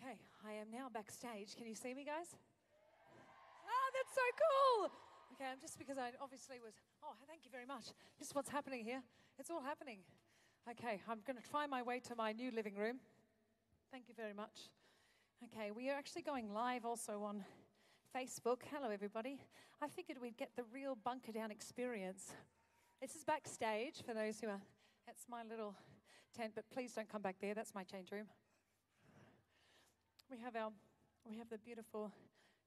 Okay, I am now backstage. Can you see me, guys? Oh, that's so cool. Okay, just because I obviously was... Oh, thank you very much. This is what's happening here. It's all happening. Okay, I'm going to try my way to my new living room. Thank you very much. Okay, we are actually going live also on Facebook. Hello, everybody. I figured we'd get the real bunker down experience. This is backstage for those who are... That's my little tent, but please don't come back there. That's my change room. We have the beautiful...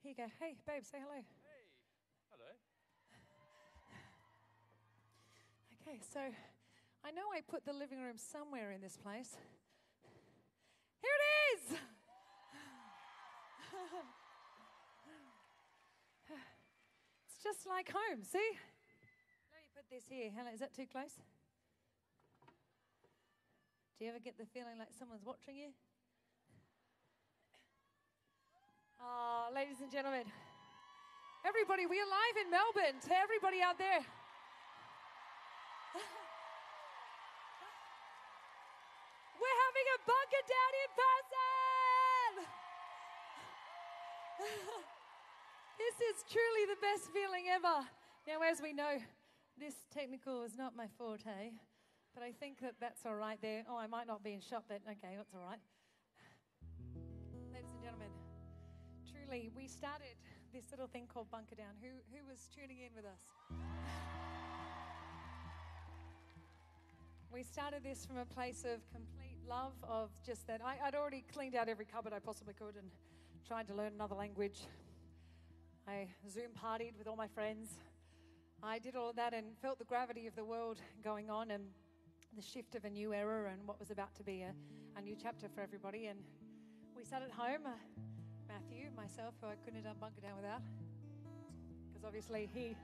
Here you go. Hey, babe, say hello. Hey, hello. Okay, so I know I put the living room somewhere in this place. Here it is! It's just like home, see? Let me put this here. Hello, is that too close? Do you ever get the feeling like someone's watching you? Oh, ladies and gentlemen, everybody, we are live in Melbourne. To everybody out there. We're having a bunker down in person! This is truly the best feeling ever. Now, as we know, this technical is not my forte, but I think that that's all right there. Oh, I might not be in shot, but okay, that's all right. Ladies and gentlemen, truly, we started this little thing called Bunker Down. Who was tuning in with us? We started this from a place of complete love, of just that. I'd already cleaned out every cupboard I possibly could and tried to learn another language. I Zoom partied with all my friends. I did all of that and felt the gravity of the world going on and the shift of a new era and what was about to be a new chapter for everybody. And we sat at home. Matthew, myself, who I couldn't have done Bunker Down without, because obviously he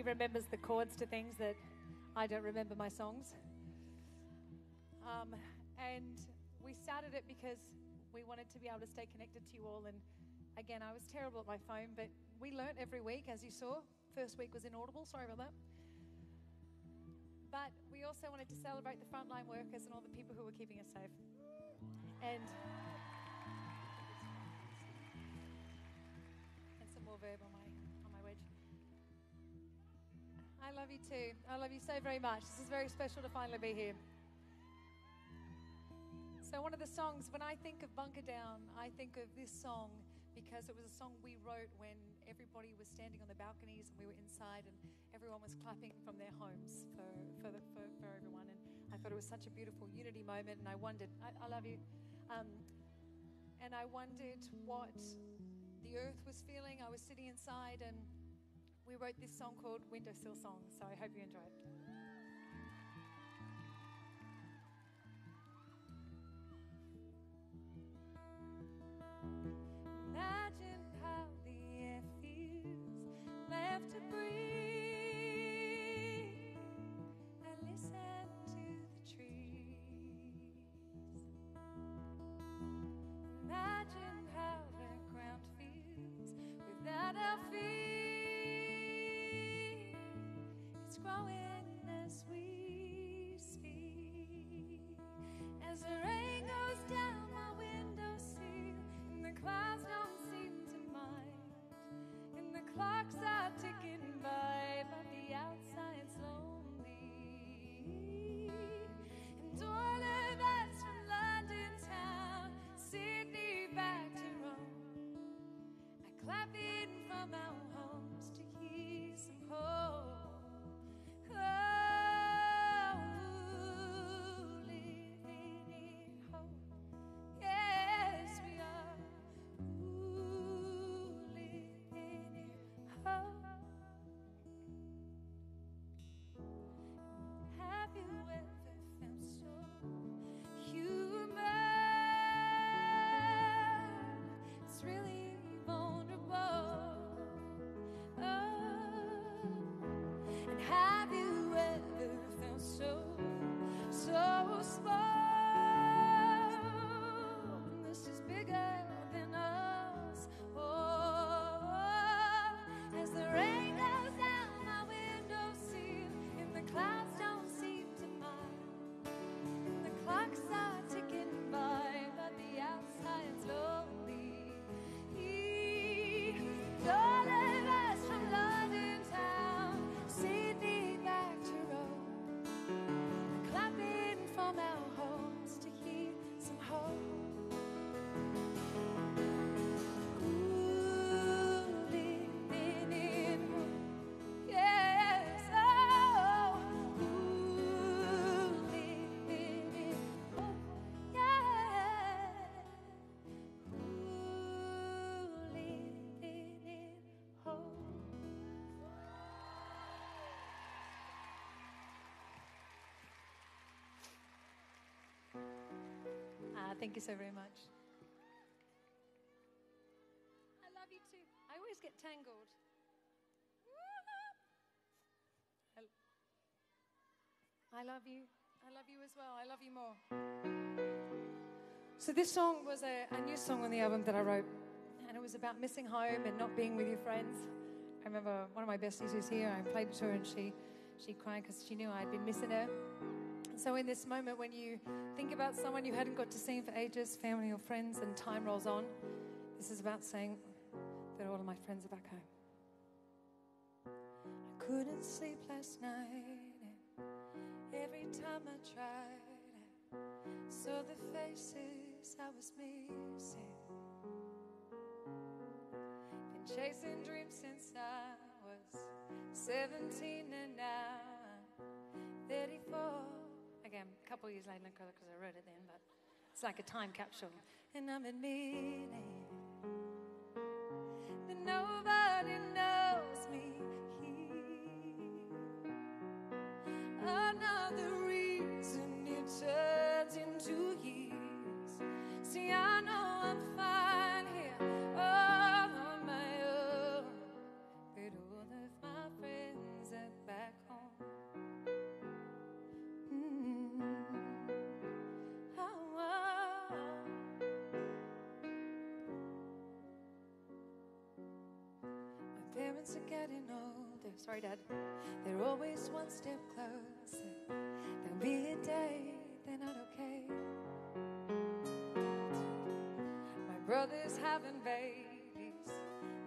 remembers the chords to things that I don't remember my songs. And we started it because we wanted to be able to stay connected to you all. And again, I was terrible at my phone, but we learnt every week, as you saw. First week was inaudible, sorry about that. But we also wanted to celebrate the frontline workers and all the people who were keeping us safe. And some more verb on my wedge. I love you too. I love you so very much. This is very special to finally be here. So one of the songs, when I think of Bunker Down, I think of this song because it was a song we wrote when everybody was standing on the balconies and we were inside and everyone was clapping from their homes for everyone. And I thought it was such a beautiful unity moment. And I wondered, I love you. And I wondered what the earth was feeling. I was sitting inside and we wrote this song called Windowsill Song. So I hope you enjoy it. Imagine how the air feels left to breathe and listen to the trees. Imagine how the ground feels without our feet. It's growing in the Thank you so very much. I love you too. I always get tangled. I love you. I love you as well. I love you more. So this song was a new song on the album that I wrote, and it was about missing home and not being with your friends. I remember one of my besties who's here, I played it to her and she cried because she knew I'd been missing her. And so in this moment when you think about someone you hadn't got to see for ages, family or friends, and time rolls on, this is about saying that all of my friends are back home. I couldn't sleep last night. Every time I tried, I saw the faces I was missing. Been chasing dreams since I was 17 and now I'm 34. Again, a couple of years later because I wrote it then, but it's like a time capsule. And I'm admitting that nobody knows me. Another reason it turns into years. See, I know I'm fine here all on my own, but all of my friends are back home. My parents are getting older. Sorry, Dad. They're always one step closer. There'll be a day they're not okay. My brother's having babies.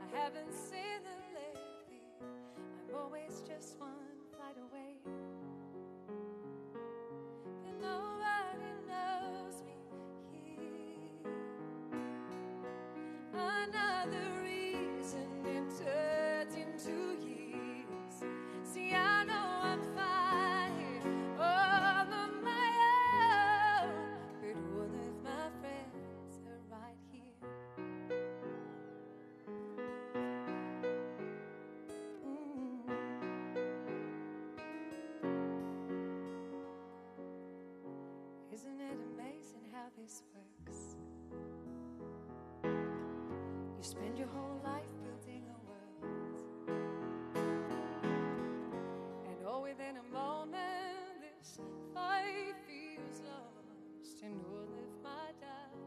I haven't seen them lately. I'm always just one flight away. But nobody knows me here. Another reason it turns into years. See, I know I'm fine here all on my own, but all of my friends are right here. Isn't it amazing how this works? You spend your whole life building a world, and all within a moment this fight feels lost, and all of my doubt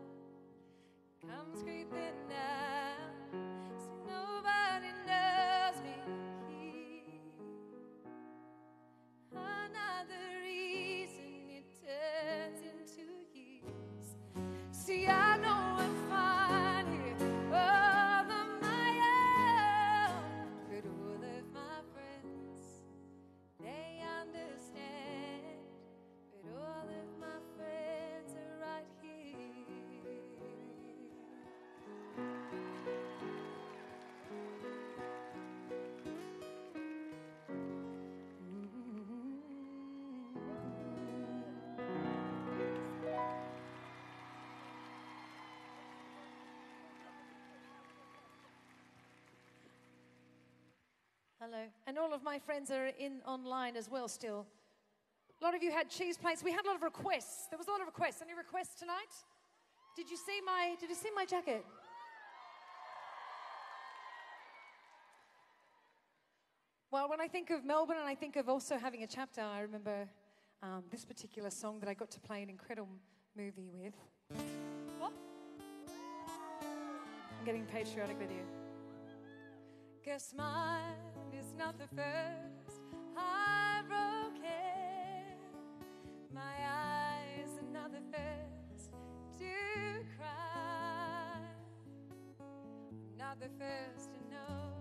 comes creeping out. So nobody knows me here. Another reason it turns into years. See, I know I'm fine here all on my own, but all of my friends, they understand. But all of my friends are right here. Hello. And all of my friends are in online as well still. A lot of you had cheese plates. We had a lot of requests. There was a lot of requests. Any requests tonight? Did you see my jacket? Well, when I think of Melbourne and I think of also having a chapter, I remember this particular song that I got to play an incredible movie with. What? I'm getting patriotic with you. Guess mine is not the first heartbroken. My eyes are not the first to cry. Not the first to know,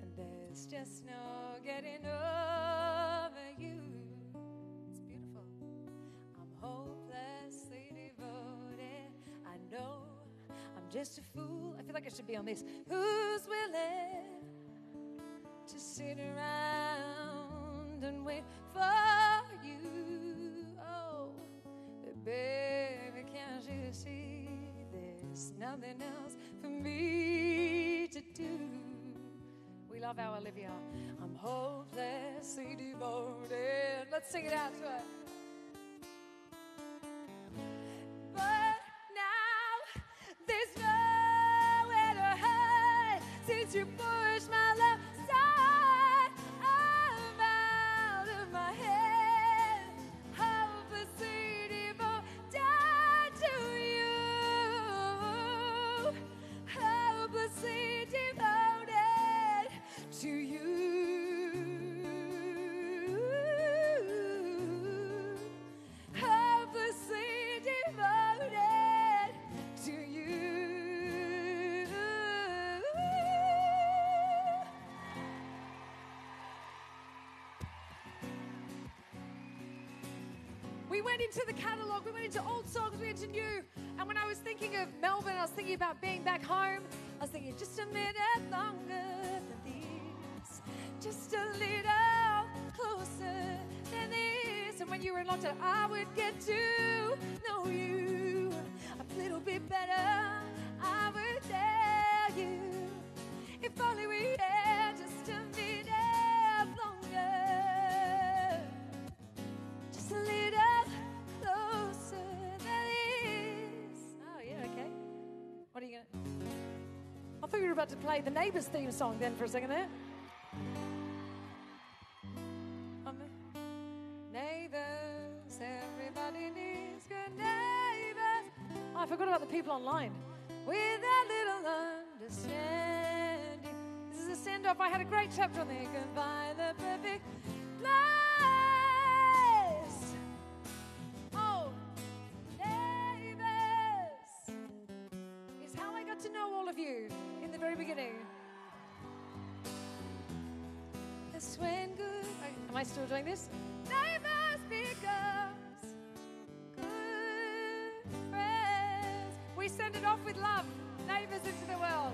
and there's just no getting over you. It's beautiful. I'm hopelessly devoted. I know I'm just a fool. I feel like I should be on this. Who's willing to sit around and wait for you? Oh, but baby, can't you see there's nothing else for me to do? We love our Olivia. I'm hopelessly devoted. Let's sing it out to her. But We went into the catalogue, we went into old songs, we went into new. And when I was thinking of Melbourne, I was thinking about being back home. I was thinking, just a minute longer than these. Just a little closer than this. And when you were in lockdown, I would get to know you a little bit better. I would tell you, if only we had just a minute longer. Just a little closer than this. Oh, yeah, okay. What are you going to... I thought you were about to play the Neighbours theme song then for a second there. Neighbours, everybody needs good neighbours. Oh, I forgot about the people online. With a little understanding. This is a send-off. I had a great chapter on there. Goodbye, the perfect place. Oh, neighbours is how I got to know all of you in the very beginning. That's when good... Am I still doing this? Neighbours becomes good friends. We send it off with love. Neighbours into the world.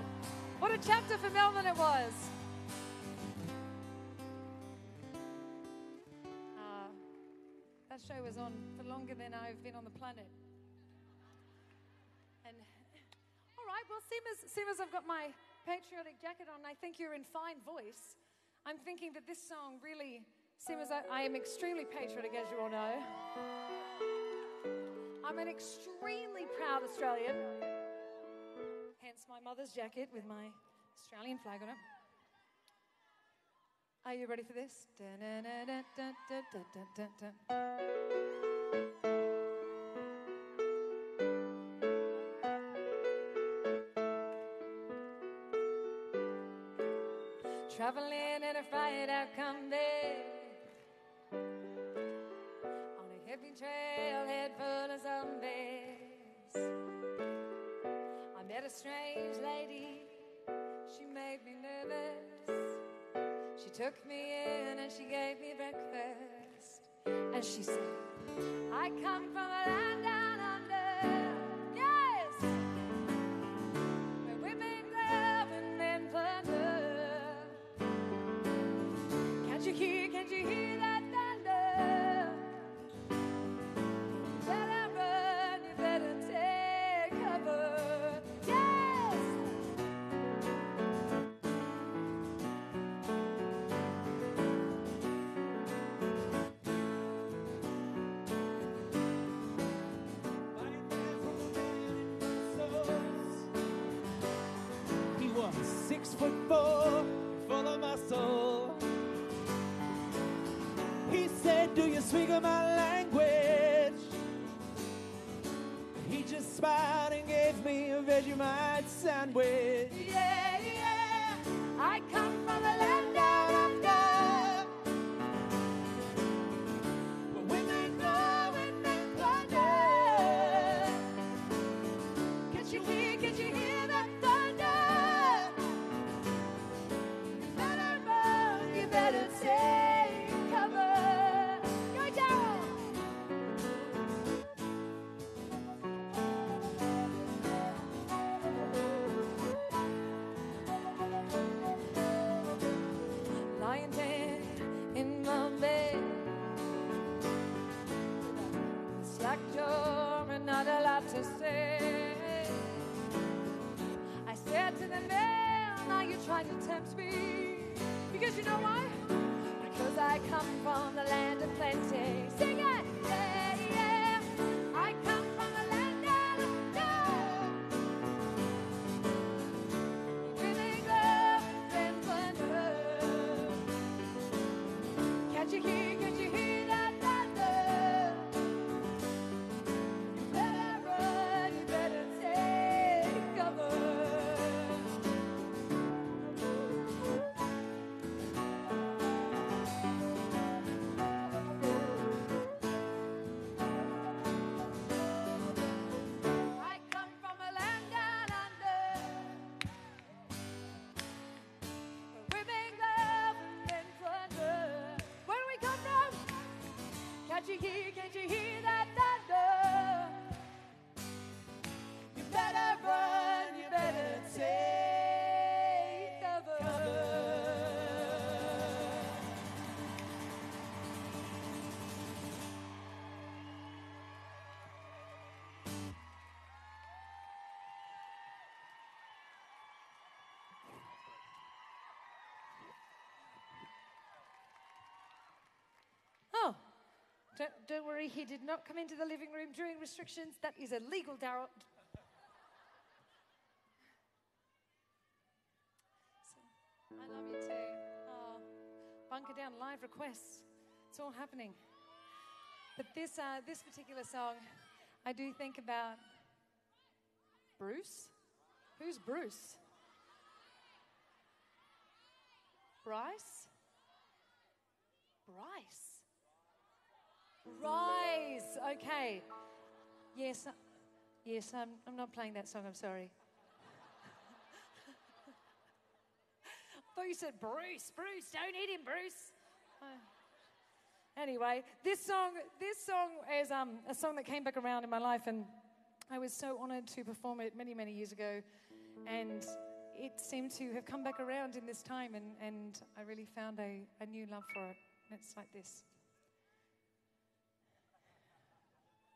What a chapter for Melbourne it was. That show was on for longer than I've been on the planet. And all right, well, seeing as I've got my patriotic jacket on, I think you're in fine voice. I'm thinking that this song really... Seeing as I am extremely patriotic, as you all know. I'm an extremely proud Australian. Hence my mother's jacket with my Australian flag on it. Are you ready for this? Traveling in a fried outcome bed. Hippie trailhead full of zombies. I met a strange lady. She made me nervous. She took me in and she gave me breakfast. And she said, I come from a land down under. Yes! Where women love and men plunder. Can't you hear that? He was 6'4", full of muscle. He said, do you speak my language? He just smiled and gave me a Vegemite sandwich. Yeah, yeah, I come from the land down under. But women go and men plunder. Can't you hear that thunder? You better run, you better take cover. Go down. Lying dead in my bed, slack jaw and not a lot to say. I said to the man, now you're trying to tempt me. Because you know why? Because I come from the land of plenty. Sing it! Yeah, yeah. I come from the land down under. Women love and plunder. Can't you hear that thunder? You better run, you better take cover. Don't worry, he did not come into the living room during restrictions. That is illegal, Daryl. I love you too. Oh, Bunker Down live requests. It's all happening. But this particular song, I do think about Bruce. Who's Bruce? Bryce? Rise. Okay. Yes, I'm not playing that song, I'm sorry. I thought you said Bruce. Bruce, don't eat him, Bruce. Anyway, this song is a song that came back around in my life, and I was so honored to perform it many, many years ago, and it seemed to have come back around in this time, and I really found a new love for it. And it's like this.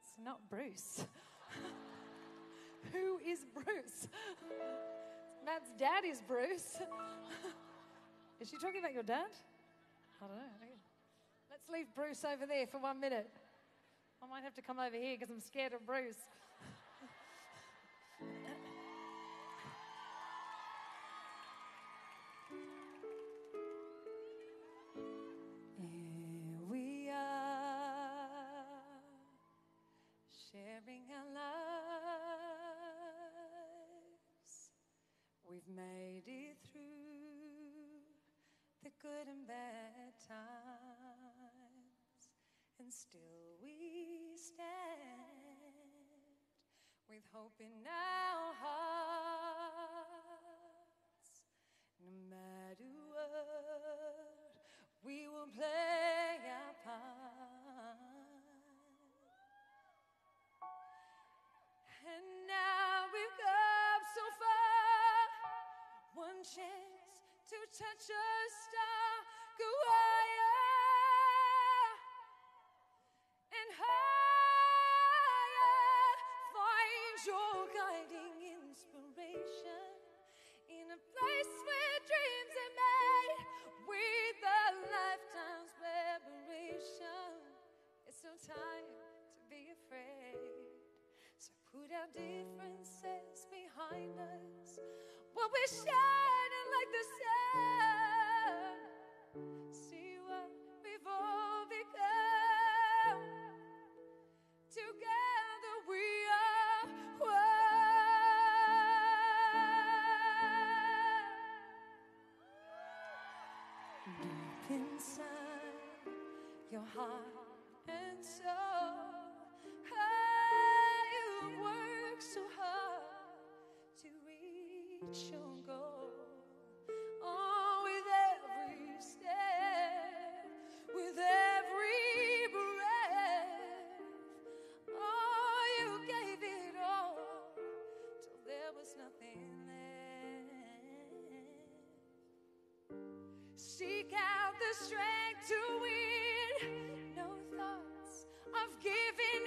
It's not Bruce. Who is Bruce? Matt's dad is Bruce. Is she talking about your dad? I don't know. Let's leave Bruce over there for 1 minute. I might have to come over here because I'm scared of Bruce. Here we are, sharing our lives. We've made it through the good and bad times, and still we stand with hope in our hearts. No matter what, we will play our part. And now we've come so far, one chance to touch a star, go higher and higher. Find your guiding inspiration in a place where dreams are made with a lifetime's preparation. It's no time to be afraid, so put our differences behind us while we're shining like the sun. See what we've all become. Together we are one. Deep inside your heart and soul, you work so hard to reach your goal. Oh, with every step, with every breath, oh, you gave it all till there was nothing left. Seek out the strength to win, no thoughts of giving